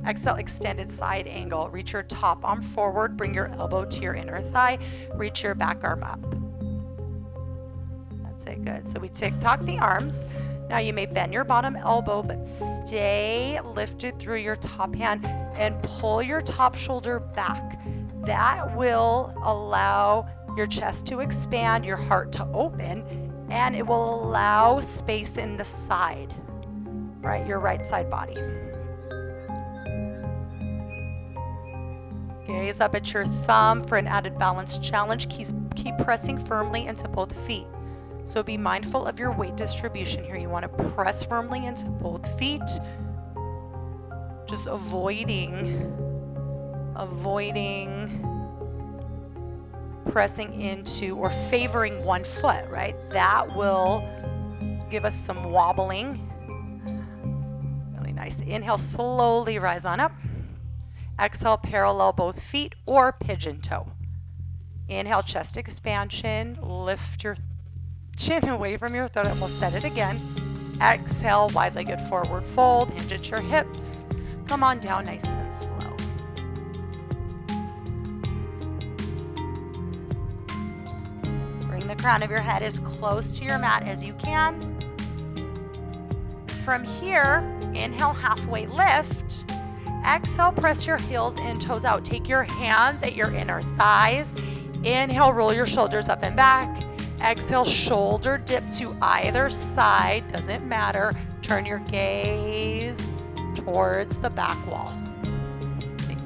Exhale, extended side angle. Reach your top arm forward, bring your elbow to your inner thigh, reach your back arm up. That's it, good. So we tick-tock the arms. Now you may bend your bottom elbow, but stay lifted through your top hand and pull your top shoulder back. That will allow your chest to expand, your heart to open, and it will allow space in the side, right? Your right side body. Gaze up at your thumb for an added balance challenge. keep pressing firmly into both feet. So be mindful of your weight distribution here. You want to press firmly into both feet, just avoiding pressing into or favoring one foot, right? That will give us some wobbling. Really nice. Inhale, slowly rise on up. Exhale, parallel both feet or pigeon toe. Inhale, chest expansion. Lift your chin away from your throat, and we'll set it again. Exhale, wide-legged forward fold. Hinge at your hips. Come on down nice and slow. Bring the crown of your head as close to your mat as you can. From here, inhale, halfway lift. Exhale, press your heels and toes out. Take your hands at your inner thighs. Inhale, roll your shoulders up and back. Exhale, shoulder dip to either side. Doesn't matter. Turn your gaze towards the back wall.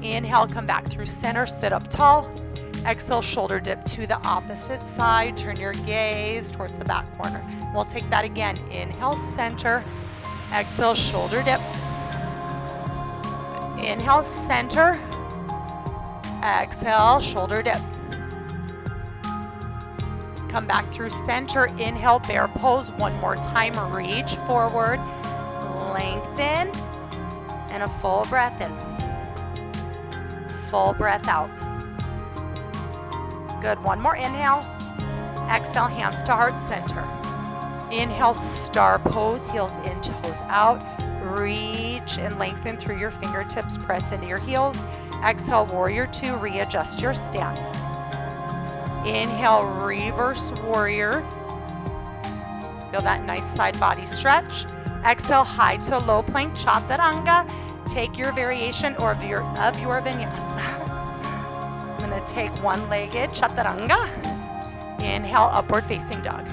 Inhale, come back through center, sit up tall. Exhale, shoulder dip to the opposite side. Turn your gaze towards the back corner. We'll take that again. Inhale, center. Exhale, shoulder dip. Inhale, center. Exhale, shoulder dip. Come back through center. Inhale, bear pose. One more time. Reach forward. Lengthen. And a full breath in. Full breath out. Good. One more inhale. Exhale, hands to heart center. Inhale, star pose. Heels in, toes out. Reach and lengthen through your fingertips. Press into your heels. Exhale, warrior two. Readjust your stance. Inhale, reverse warrior. Feel that nice side body stretch. Exhale, high to low plank chaturanga. Take your variation of your vinyasa. I'm going to take one-legged chaturanga. Inhale, upward facing dog.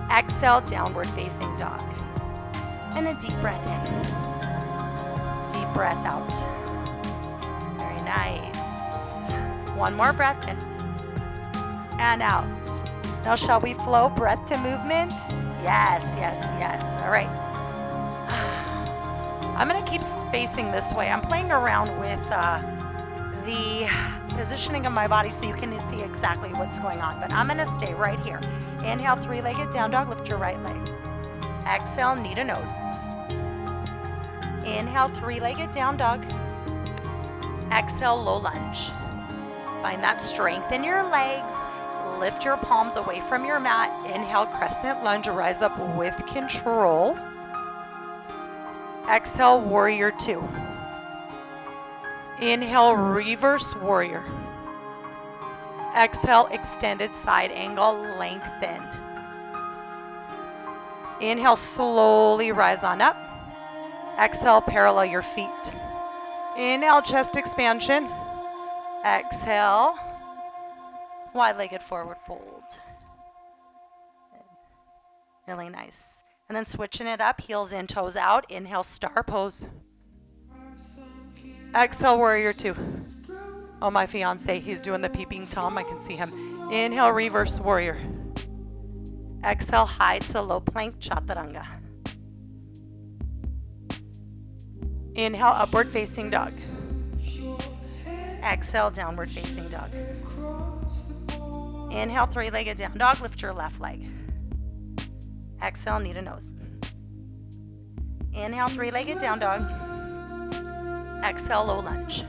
Exhale, downward facing dog. And a deep breath in. Deep breath out. Very nice. One more breath in. And out. Now shall we flow breath to movement? Yes, yes, yes. All right. I'm going to keep spacing this way. I'm playing around with the positioning of my body so you can see exactly what's going on. But I'm going to stay right here. Inhale, three-legged down dog. Lift your right leg. Exhale, knee to nose. Inhale, three-legged down dog. Exhale, low lunge. Find that strength in your legs. Lift your palms away from your mat. Inhale, crescent lunge. Rise up with control. Exhale, warrior two. Inhale, reverse warrior. Exhale, extended side angle, lengthen. Inhale, slowly rise on up. Exhale, parallel your feet. Inhale, chest expansion. Exhale, wide-legged forward fold. Really nice. And then switching it up, heels in, toes out. Inhale, star pose. Exhale, warrior two. Oh, my fiance, he's doing the peeping Tom. I can see him. Inhale, reverse warrior. Exhale, high to low plank chaturanga. Inhale, upward facing dog. Exhale, downward facing dog. Inhale, three-legged down dog. Lift your left leg. Exhale, knee to nose. Inhale, three-legged down dog. Exhale, low lunge.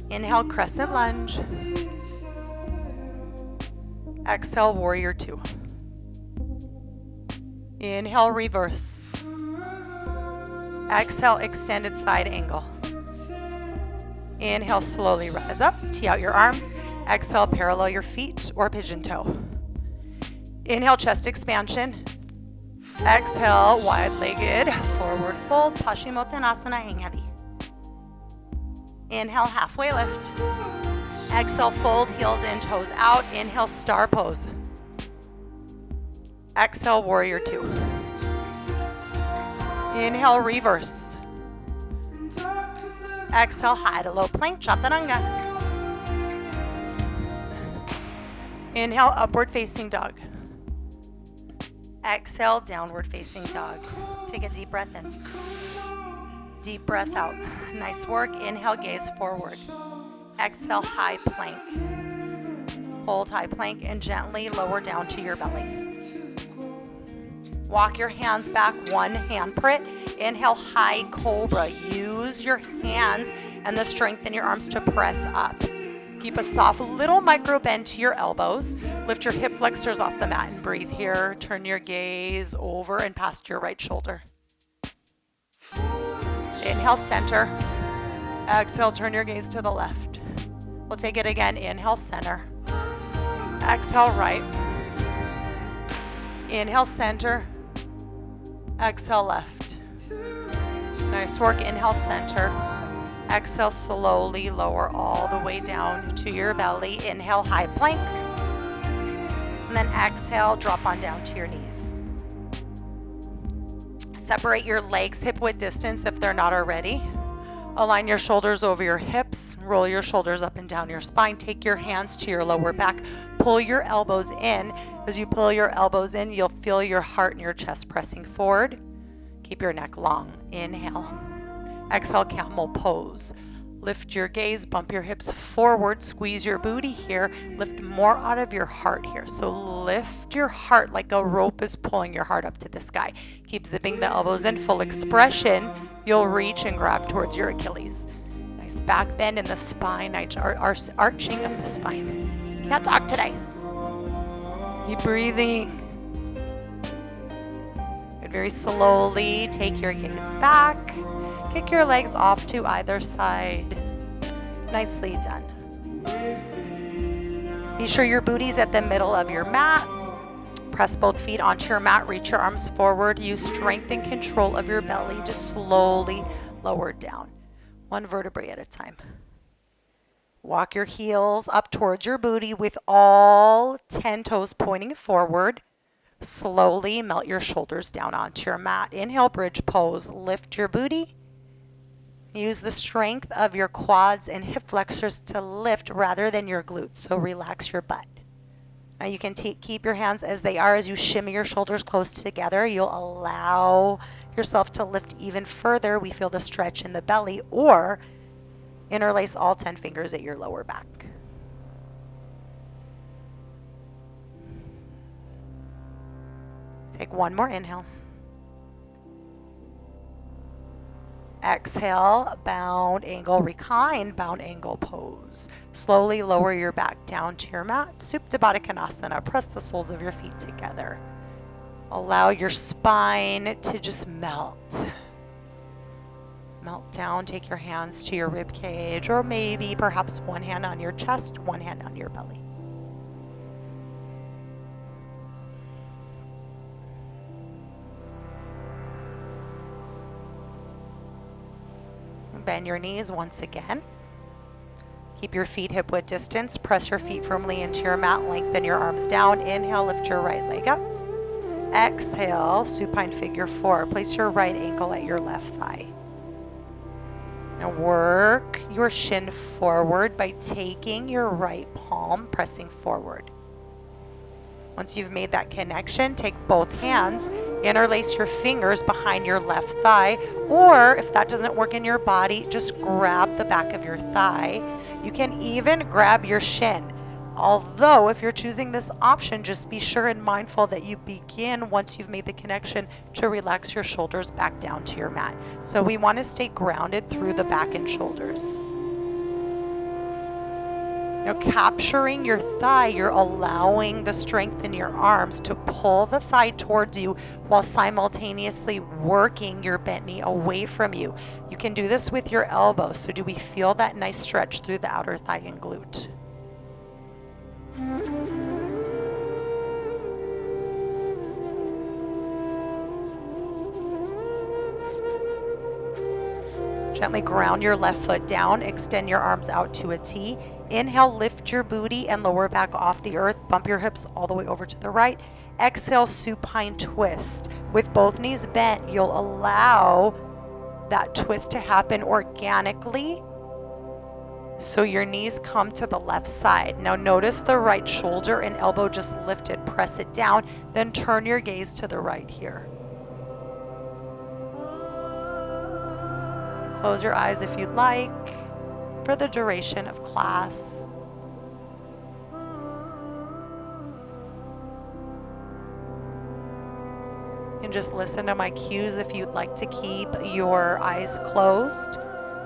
Inhale, crescent lunge. Exhale, warrior two. Inhale, reverse. Exhale, extended side angle. Inhale, slowly rise up. Tee out your arms. Exhale, parallel your feet or pigeon toe. Inhale, chest expansion. Exhale, wide-legged forward fold. Paschimottanasana, hang heavy. Inhale, halfway lift. Exhale, fold, heels in, toes out. Inhale, star pose. Exhale, warrior two. Inhale, reverse. Exhale, high to low plank chaturanga. Inhale, upward facing dog. Exhale, downward facing dog. Take a deep breath in. Deep breath out. Nice work. Inhale, gaze forward. Exhale, high plank. Hold high plank and gently lower down to your belly. Walk your hands back, one handprint. Inhale, high cobra. Use your hands and the strength in your arms to press up. Keep a soft little micro bend to your elbows. Lift your hip flexors off the mat and breathe here. Turn your gaze over and past your right shoulder. Inhale, center. Exhale, turn your gaze to the left. We'll take it again. Inhale, center. Exhale, right. Inhale, center. Exhale, left. Nice work. Inhale, center. Exhale, slowly lower all the way down to your belly. Inhale, high plank. And then exhale, drop on down to your knees. Separate your legs hip-width distance if they're not already. Align your shoulders over your hips. Roll your shoulders up and down your spine. Take your hands to your lower back. Pull your elbows in. As you pull your elbows in, you'll feel your heart and your chest pressing forward. Keep your neck long. Inhale. Exhale, camel pose. Lift your gaze, bump your hips forward, squeeze your booty here. Lift more out of your heart here. So lift your heart like a rope is pulling your heart up to the sky. Keep zipping the elbows in, full expression. You'll reach and grab towards your Achilles. Nice back bend in the spine, nice arching of the spine. Can't talk today. Keep breathing. Good. Very slowly take your gaze back. Kick your legs off to either side. Nicely done. Be sure your booty's at the middle of your mat. Press both feet onto your mat. Reach your arms forward. Use strength and control of your belly to slowly lower down. One vertebrae at a time. Walk your heels up towards your booty with all 10 toes pointing forward. Slowly melt your shoulders down onto your mat. Inhale, bridge pose. Lift your booty. Use the strength of your quads and hip flexors to lift rather than your glutes. So relax your butt. Now you can keep your hands as they are as you shimmy your shoulders close together. You'll allow yourself to lift even further. We feel the stretch in the belly, or interlace all 10 fingers at your lower back. Take one more inhale. Exhale, bound angle, reclined bound angle pose. Slowly lower your back down to your mat. Supta Baddha Konasana. Press the soles of your feet together. Allow your spine to just melt. Melt down. Take your hands to your rib cage, or maybe perhaps one hand on your chest, one hand on your belly. Bend your knees once again. Keep your feet hip width distance. Press your feet firmly into your mat. Lengthen your arms down. Inhale, lift your right leg up. Exhale, supine figure four. Place your right ankle at your left thigh. Now work your shin forward by taking your right palm, pressing forward. Once you've made that connection, take both hands, interlace your fingers behind your left thigh, or if that doesn't work in your body, just grab the back of your thigh. You can even grab your shin. Although, if you're choosing this option, just be sure and mindful that you begin, once you've made the connection, to relax your shoulders back down to your mat. So we want to stay grounded through the back and shoulders. Now, capturing your thigh, you're allowing the strength in your arms to pull the thigh towards you while simultaneously working your bent knee away from you. You can do this with your elbows. So do we feel that nice stretch through the outer thigh and glute? Gently ground your left foot down. Extend your arms out to a T. Inhale, lift your booty and lower back off the earth. Bump your hips all the way over to the right. Exhale, supine twist. With both knees bent, you'll allow that twist to happen organically So your knees come to the left side. Now notice the right shoulder and elbow just lifted. Press it down, then turn your gaze to the right here. Close your eyes if you'd like for the duration of class. And just listen to my cues if you'd like to keep your eyes closed.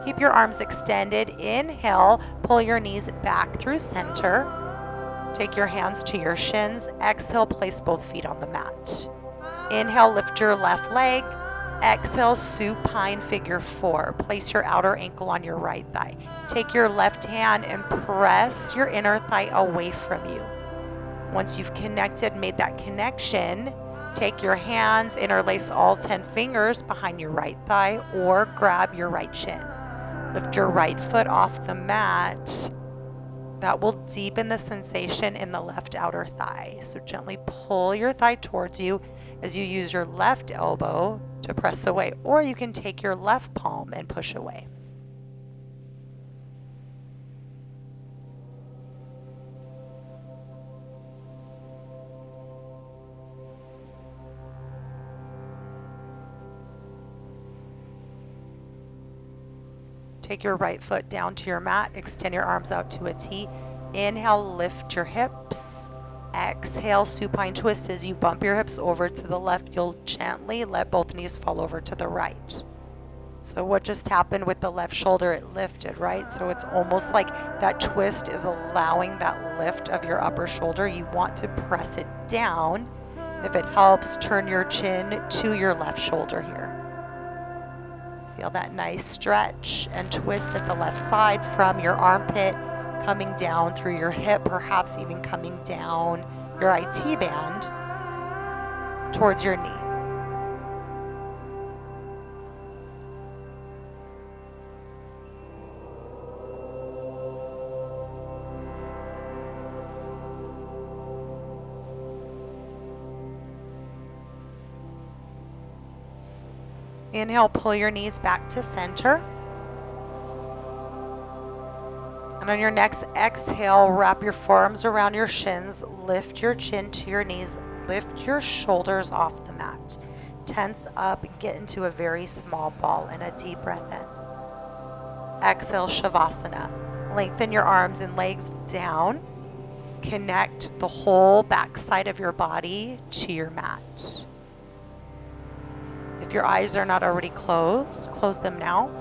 Keep your arms extended. Inhale, pull your knees back through center. Take your hands to your shins. Exhale, place both feet on the mat. Inhale, lift your left leg. Exhale, supine figure four. Place your outer ankle on your right thigh. Take your left hand and press your inner thigh away from you. Once you've connected, made that connection, take your hands, interlace all 10 fingers behind your right thigh or grab your right shin. Lift your right foot off the mat. That will deepen the sensation in the left outer thigh. So gently pull your thigh towards you as you use your left elbow to press away, or you can take your left palm and push away. Take your right foot down to your mat. Extend your arms out to a T. Inhale, lift your hips. Exhale, supine twist. As you bump your hips over to the left, you'll gently let both knees fall over to the right. So what just happened with the left shoulder? It lifted, right? So it's almost like that twist is allowing that lift of your upper shoulder. You want to press it down. If it helps, turn your chin to your left shoulder here. Feel that nice stretch and twist at the left side from your armpit, coming down through your hip, perhaps even coming down your IT band towards your knee. Inhale, pull your knees back to center. And on your next exhale, wrap your forearms around your shins, lift your chin to your knees, lift your shoulders off the mat. Tense up and get into a very small ball and a deep breath in. Exhale, Shavasana. Lengthen your arms and legs down. Connect the whole back side of your body to your mat. If your eyes are not already closed, close them now.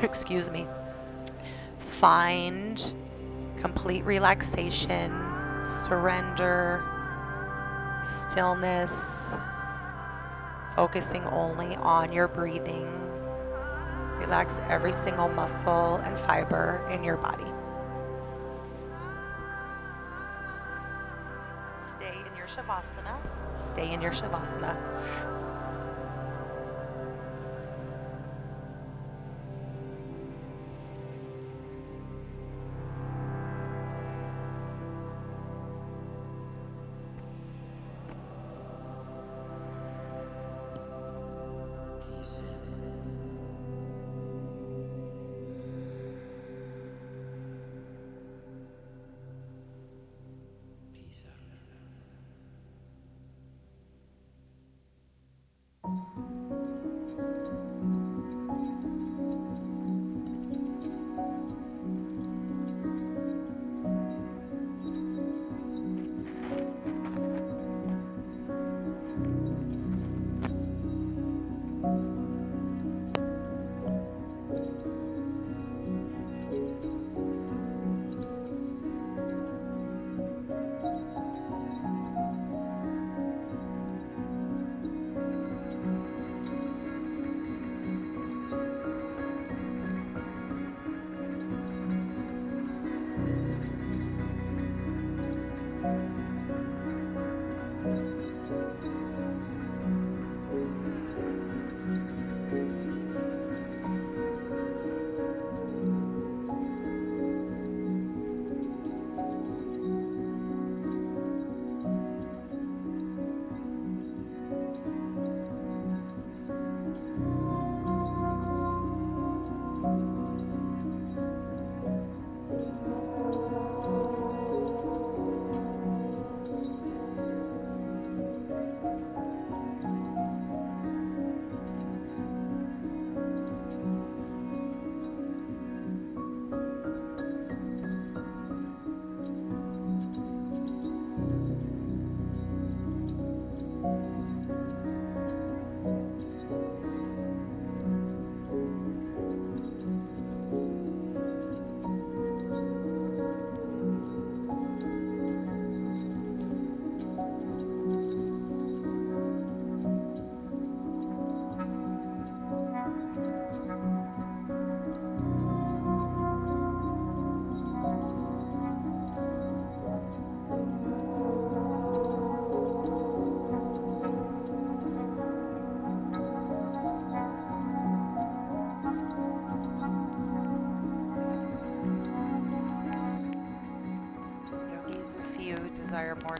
Excuse me. Find complete relaxation, surrender, stillness, focusing only on your breathing. Relax every single muscle and fiber in your body. Stay in your Shavasana. Stay in your Shavasana.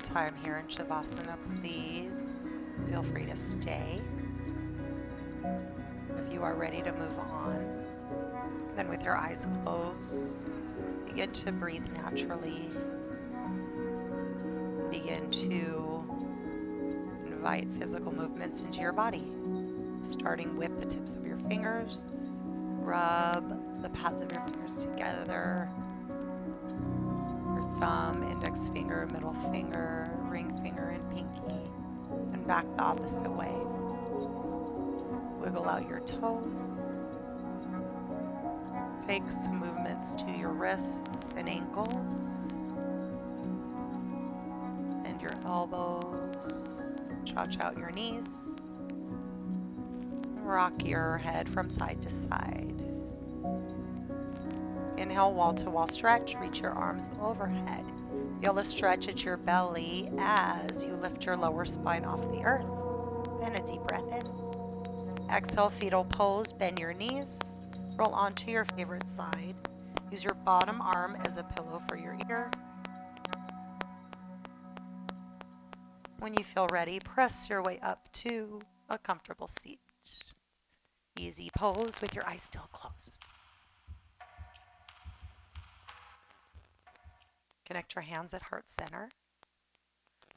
time here in Shavasana, please feel free to stay. If you are ready to move on, then with your eyes closed, begin to breathe naturally. Begin to invite physical movements into your body, starting with the tips of your fingers. Rub the pads of your fingers together. Your thumb, index finger, middle finger, ring finger, and pinky. And back the opposite way. Wiggle out your toes. Take some movements to your wrists and ankles and your elbows. Stretch out your knees. Rock your head from side to side. Inhale, wall to wall stretch. Reach your arms overhead. Feel a stretch at your belly as you lift your lower spine off the earth. Then a deep breath in. Exhale, fetal pose. Bend your knees. Roll onto your favorite side. Use your bottom arm as a pillow for your ear. When you feel ready, press your way up to a comfortable seat. Easy pose with your eyes still closed. Connect your hands at heart center.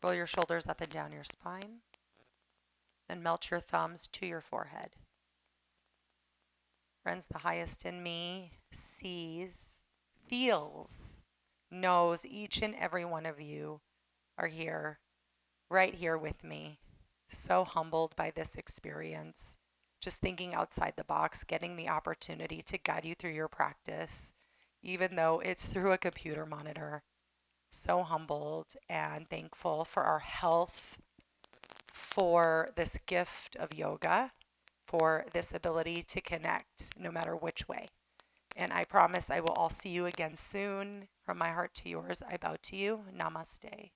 Roll your shoulders up and down your spine. Then melt your thumbs to your forehead. Friends, the highest in me sees, feels, knows each and every one of you are here, right here with me. So humbled by this experience. Just thinking outside the box, getting the opportunity to guide you through your practice, even though it's through a computer monitor. So humbled and thankful for our health, for this gift of yoga, for this ability to connect no matter which way. And I promise I will all see you again soon. From my heart to yours, I bow to you. Namaste.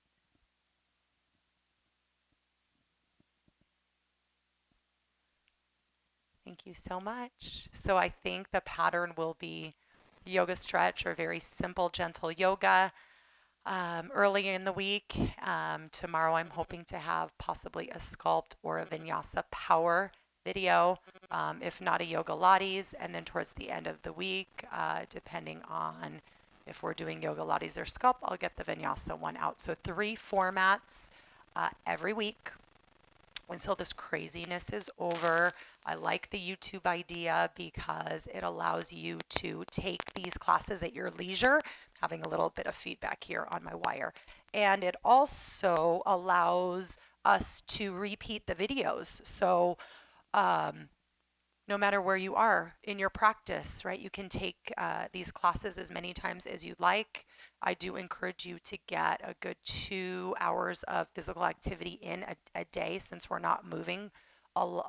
Thank you so much. So I think the pattern will be yoga stretch or very simple, gentle yoga. Early in the week. Tomorrow, I'm hoping to have possibly a sculpt or a vinyasa power video, if not a yoga lattes. And then towards the end of the week, depending on if we're doing yoga lattes or sculpt, I'll get the vinyasa one out. So 3 formats every week until this craziness is over. I like the YouTube idea because it allows you to take these classes at your leisure, having a little bit of feedback here on my wire. And it also allows us to repeat the videos. So um, no matter where you are in your practice, right? You can take these classes as many times as you'd like. I do encourage you to get a good 2 hours of physical activity in a day since we're not moving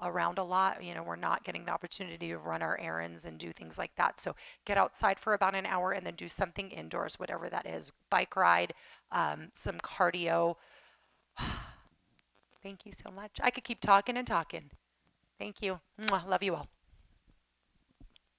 around a lot. You know, we're not getting the opportunity to run our errands and do things like that. So get outside for about an hour and then do something indoors, whatever that is. Bike ride, some cardio. Thank you so much. I could keep talking and talking. Thank you. Mwah. Love you all.